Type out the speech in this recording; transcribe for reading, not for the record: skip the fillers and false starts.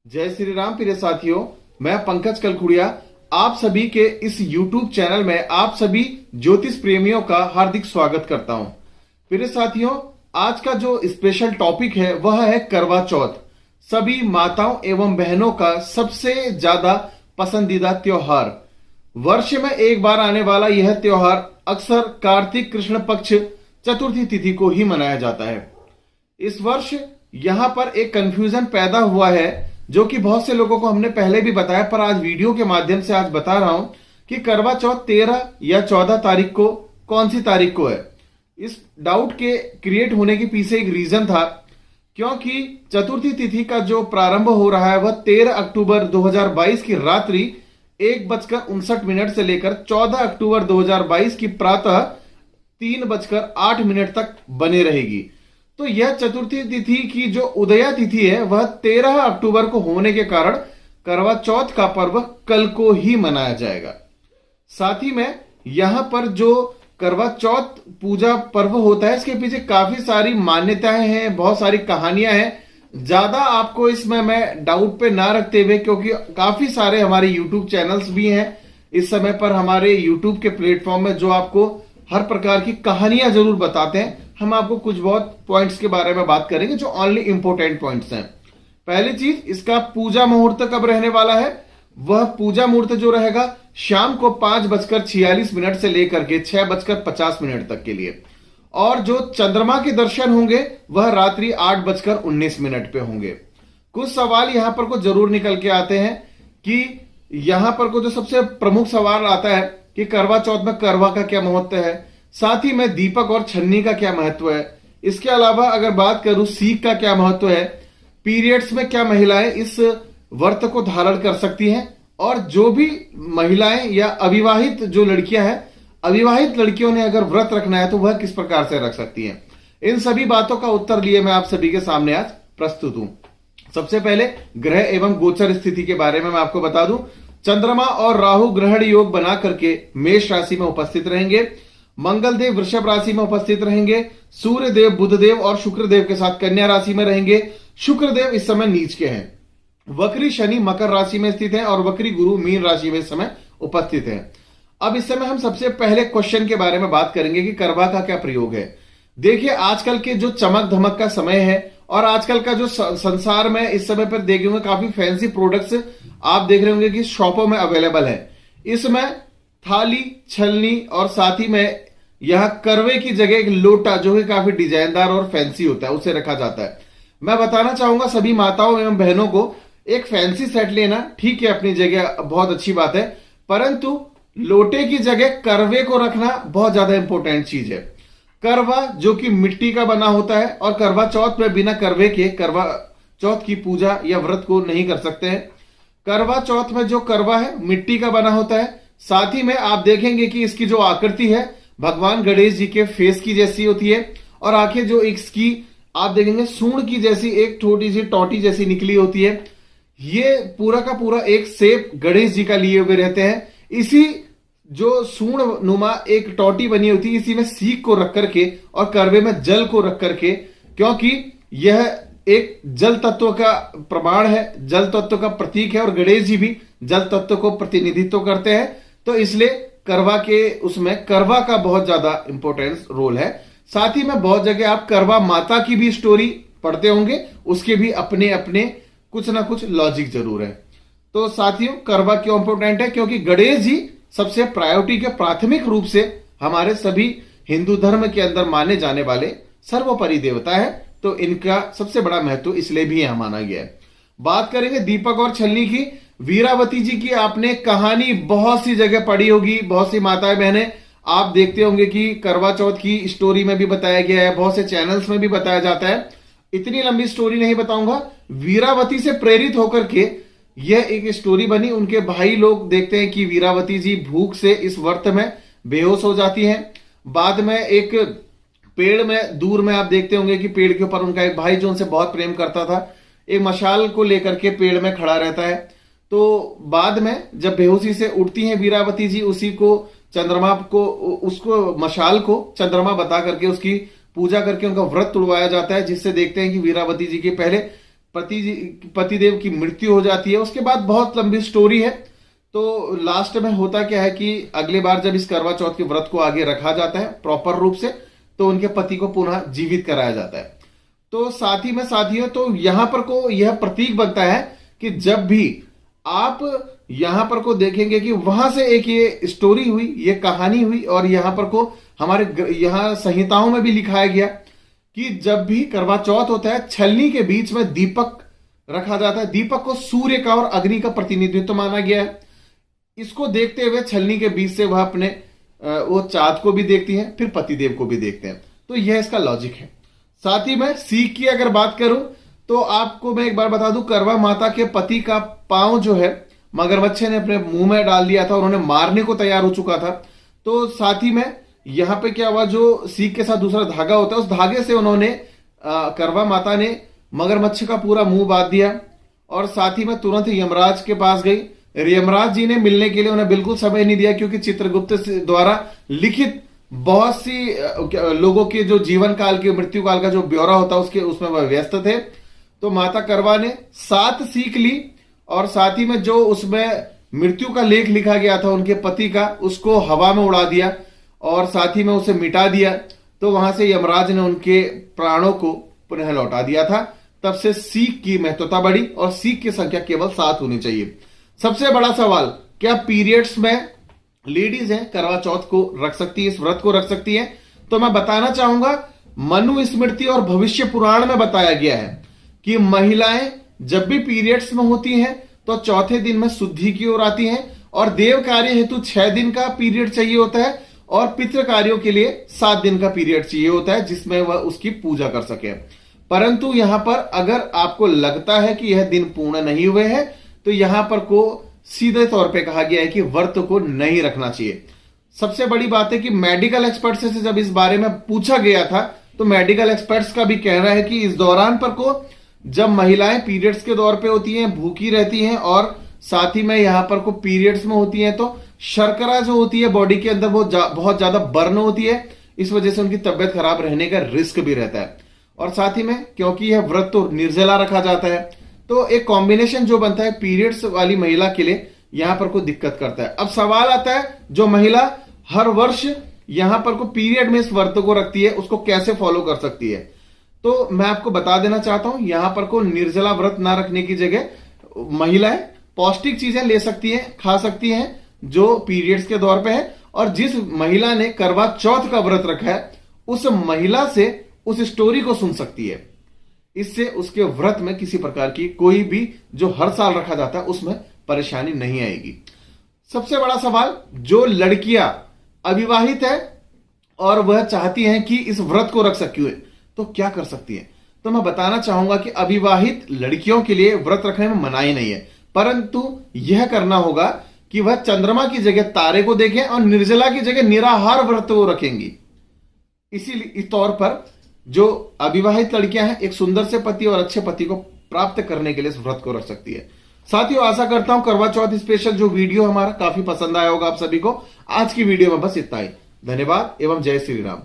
जय श्री राम प्रिय साथियों। मैं पंकज कलखुड़िया आप सभी के इस YouTube चैनल में आप सभी ज्योतिष प्रेमियों का हार्दिक स्वागत करता हूं। प्रिय साथियों, आज का जो स्पेशल टॉपिक है वह है करवा चौथ। सभी माताओं एवं बहनों का सबसे ज्यादा पसंदीदा त्योहार। वर्ष में एक बार आने वाला यह त्योहार अक्सर कार्तिक कृष्ण पक्ष चतुर्थी तिथि को ही मनाया जाता है। इस वर्ष यहां पर एक कंफ्यूजन पैदा हुआ है जो कि बहुत से लोगों को हमने पहले भी बताया, पर आज वीडियो के माध्यम से आज बता रहा हूं कि करवा चौथ 13 या 14 तारीख को कौन सी तारीख को है। इस डाउट के क्रिएट होने के पीछे एक रीजन था, क्योंकि चतुर्थी तिथि का जो प्रारंभ हो रहा है वह 13 अक्टूबर 2022 की रात्रि 1:59 से लेकर 14 अक्टूबर 2022 की प्रातः 3:08 तक बने रहेगी। तो यह चतुर्थी तिथि की जो उदया तिथि है वह 13 अक्टूबर को होने के कारण करवा चौथ का पर्व कल को ही मनाया जाएगा। साथ ही में यहां पर जो करवा चौथ पूजा पर्व होता है इसके पीछे काफी सारी मान्यताएं हैं, बहुत सारी कहानियां हैं। ज्यादा आपको इसमें मैं डाउट पे ना रखते हुए, क्योंकि काफी सारे हमारे यूट्यूब चैनल्स भी हैं इस समय पर हमारे यूट्यूब के प्लेटफॉर्म में जो आपको हर प्रकार की कहानियां जरूर बताते हैं। हम आपको कुछ बहुत पॉइंट्स के बारे में बात करेंगे जो ओनली इंपोर्टेंट पॉइंट्स हैं। पहली चीज, इसका पूजा मुहूर्त कब रहने वाला है। वह पूजा मुहूर्त जो रहेगा शाम को 5:46 से लेकर के 6:50 तक के लिए, और जो चंद्रमा के दर्शन होंगे वह रात्रि 8:19 पे होंगे। कुछ सवाल यहां पर को जरूर निकल के आते हैं कि यहां पर को जो सबसे प्रमुख सवाल आता है कि करवा चौथ में करवा का क्या महत्व है, साथ ही में दीपक और छन्नी का क्या महत्व है। इसके अलावा अगर बात करूं सीख का क्या महत्व है, पीरियड्स में क्या महिलाएं इस व्रत को धारण कर सकती हैं, और जो भी महिलाएं या अविवाहित जो लड़कियां हैं, अविवाहित लड़कियों ने अगर व्रत रखना है तो वह किस प्रकार से रख सकती हैं। इन सभी बातों का उत्तर लिए मैं आप सभी के सामने आज प्रस्तुत हूं। सबसे पहले ग्रह एवं गोचर स्थिति के बारे में मैं आपको बता दूं। चंद्रमा और राहु ग्रहण योग बना करके मेष राशि में उपस्थित रहेंगे। मंगल देव वृषभ राशि में उपस्थित रहेंगे। सूर्य देव बुध देव और शुक्र देव के साथ कन्या राशि में रहेंगे। शुक्र देव इस समय नीच के हैं। वक्री शनि मकर राशि में स्थित है और वक्री गुरु मीन राशि में इस समय उपस्थित है। अब इस समय हम सबसे पहले क्वेश्चन के बारे में बात करेंगे कि करवा का क्या प्रयोग है। देखिए, आजकल के जो चमक धमक का समय है और आजकल का जो संसार में इस समय पर देखे होंगे काफी फैंसी प्रोडक्ट्स आप देख रहे होंगे कि शॉपों में अवेलेबल है। इसमें थाली, छलनी और साथ ही में यह करवे की जगह एक लोटा जो कि काफी डिजाइनदार और फैंसी होता है उसे रखा जाता है। मैं बताना चाहूंगा सभी माताओं एवं बहनों को, एक फैंसी सेट लेना ठीक है, अपनी जगह बहुत अच्छी बात है, परंतु लोटे की जगह करवे को रखना बहुत ज्यादा इंपॉर्टेंट चीज है। करवा जो कि मिट्टी का बना होता है और करवा चौथ में बिना करवे के करवा चौथ की पूजा या व्रत को नहीं कर सकते हैं। करवा चौथ में जो करवा है मिट्टी का बना होता है। साथ ही में आप देखेंगे कि इसकी जो आकृति है भगवान गणेश जी के फेस की जैसी होती है, और आंखें जो इसकी आप देखेंगे सूंड की जैसी एक छोटी सी टोटी जैसी निकली होती है। ये पूरा का पूरा एक शेप गणेश जी का लिए हुए रहते हैं। इसी जो सूंड नुमा एक टोटी बनी होती है, इसी में सीख को रख करके और करवे में जल को रख करके, क्योंकि यह एक जल तत्व का प्रमाण है, जल तत्व का प्रतीक है और गणेश जी भी जल तत्व को प्रतिनिधित्व करते हैं। तो इसलिए करवा के उसमें करवा का बहुत ज्यादा इंपॉर्टेंस रोल है। साथ ही में बहुत जगह आप करवा माता की भी स्टोरी पढ़ते होंगे, उसके भी अपने अपने कुछ ना कुछ लॉजिक जरूर है। तो साथियों, करवा क्यों इंपॉर्टेंट है, क्योंकि गणेश जी सबसे प्रायोरिटी के प्राथमिक रूप से हमारे सभी हिंदू धर्म के अंदर माने जाने वाले सर्वोपरि देवता है, तो इनका सबसे बड़ा महत्व इसलिए भी यहां माना गया है। बात करेंगे दीपक और छलनी की। वीरावती जी की आपने कहानी बहुत सी जगह पढ़ी होगी, बहुत सी माताएं बहनें आप देखते होंगे कि करवा चौथ की स्टोरी में भी बताया गया है, बहुत से चैनल्स में भी बताया जाता है। इतनी लंबी स्टोरी नहीं बताऊंगा। वीरावती से प्रेरित होकर के यह एक स्टोरी बनी। उनके भाई लोग देखते हैं कि वीरावती जी भूख से इस व्रत में बेहोश हो जाती हैं। बाद में एक पेड़ में दूर में आप देखते होंगे कि पेड़ के ऊपर उनका एक भाई जो उनसे बहुत प्रेम करता था, एक मशाल को लेकर के पेड़ में खड़ा रहता है। तो बाद में जब बेहोशी से उठती हैं वीरावती जी, उसी को चंद्रमा को, उसको मशाल को चंद्रमा बता करके उसकी पूजा करके उनका व्रत तोड़वाया जाता है, जिससे देखते हैं कि वीरावती जी के पहले पतिदेव की मृत्यु हो जाती है। उसके बाद बहुत लंबी स्टोरी है। तो लास्ट में होता क्या है कि अगली बार जब इस करवा चौथ के व्रत को आगे रखा जाता है प्रॉपर रूप से, तो उनके पति को पुनः जीवित कराया जाता है। तो साथ ही में साथियों, तो यहां पर को यह प्रतीक बनता है कि जब भी आप यहां पर को देखेंगे कि वहां से एक ये स्टोरी हुई, ये कहानी हुई, और यहां पर को हमारे यहां संहिताओं में भी लिखाया गया कि जब भी करवा चौथ होता है, छलनी के बीच में दीपक रखा जाता है। दीपक को सूर्य का और अग्नि का प्रतिनिधित्व माना गया है। इसको देखते हुए छलनी के बीच से वह अपने वो चाँद को भी देखती है, फिर पतिदेव को भी देखते हैं। तो यह इसका लॉजिक है। साथ ही मैं सीख की अगर बात करूं तो आपको मैं एक बार बता दूं, करवा माता के पति का पांव जो है मगरमच्छ ने अपने मुंह में डाल दिया था, उन्होंने मारने को तैयार हो चुका था। तो साथ ही में यहां पे क्या हुआ, जो सीख के साथ दूसरा धागा होता है, उस धागे से उन्होंने करवा माता ने मगरमच्छ का पूरा मुंह बांध दिया, और साथ ही में तुरंत यमराज के पास गई। यमराज जी ने मिलने के लिए उन्हें बिल्कुल समय नहीं दिया, क्योंकि चित्रगुप्त द्वारा लिखित बहुत सी लोगों के जो जीवन काल के मृत्यु काल का जो ब्यौरा होता है उसमें वह व्यस्त थे। तो माता करवा ने 7 सीख ली, और साथ ही में जो उसमें मृत्यु का लेख लिखा गया था उनके पति का, उसको हवा में उड़ा दिया और साथ ही में उसे मिटा दिया। तो वहां से यमराज ने उनके प्राणों को पुनः लौटा दिया था। तब से सीख की महत्वता बढ़ी और सीख की संख्या केवल 7 होनी चाहिए। सबसे बड़ा सवाल, क्या पीरियड्स में लेडीज हैं करवा चौथ को रख सकती है, इस व्रत को रख सकती है? तो मैं बताना चाहूंगा, मनु स्मृति और भविष्य पुराण में बताया गया है कि महिलाएं जब भी पीरियड्स में होती हैं तो चौथे दिन में शुद्धि की ओर आती हैं, और देव कार्य हेतु 6 दिन का पीरियड चाहिए होता है, और पितृ कार्यों के लिए 7 दिन का पीरियड चाहिए होता है, जिसमें वह उसकी पूजा कर सके। परंतु यहां पर अगर आपको लगता है कि यह दिन पूर्ण नहीं हुए हैं, तो यहां पर को सीधे तौर पे कहा गया है कि व्रत को नहीं रखना चाहिए। सबसे बड़ी बात है कि मेडिकल एक्सपर्ट से जब इस बारे में पूछा गया था, तो मेडिकल एक्सपर्ट्स का भी कहना है कि इस दौरान पर को जब महिलाएं पीरियड्स के दौर पे होती हैं, भूखी रहती हैं, और साथ ही में यहां पर को पीरियड्स में होती हैं, तो शर्करा जो होती है बॉडी के अंदर वो बहुत ज्यादा बर्न होती है। इस वजह से उनकी तबियत खराब रहने का रिस्क भी रहता है। और साथ ही में क्योंकि यह व्रत तो निर्जला रखा जाता है, तो एक कॉम्बिनेशन जो बनता है पीरियड्स वाली महिला के लिए यहां पर को दिक्कत करता है। अब सवाल आता है, जो महिला हर वर्ष यहां पर को पीरियड में इस व्रत को रखती है, उसको कैसे फॉलो कर सकती है? तो मैं आपको बता देना चाहता हूं, यहां पर को निर्जला व्रत ना रखने की जगह महिलाएं पौष्टिक चीजें ले सकती हैं, खा सकती हैं जो पीरियड्स के दौर पे है। और जिस महिला ने करवा चौथ का व्रत रखा है, उस महिला से उस स्टोरी को सुन सकती है। इससे उसके व्रत में किसी प्रकार की कोई भी जो हर साल रखा जाता है उसमें परेशानी नहीं आएगी। सबसे बड़ा सवाल, जो लड़कियां अविवाहित है और वह चाहती हैं कि इस व्रत को रख सकती है, तो क्या कर सकती है? तो मैं बताना चाहूंगा कि अविवाहित लड़कियों के लिए व्रत रखने में मनाही नहीं है, परंतु यह करना होगा कि वह चंद्रमा की जगह तारे को देखें और निर्जला की जगह निराहार व्रत को रखेंगी। इसीलिए इस तौर पर जो अविवाहित लड़कियां हैं, एक सुंदर से पति और अच्छे पति को प्राप्त करने के लिए इस व्रत को रख सकती है। साथियों, आशा करता हूं करवा चौथ स्पेशल जो वीडियो हमारा काफी पसंद आया होगा आप सभी को। आज की वीडियो में बस इतना ही। धन्यवाद एवं जय श्री राम।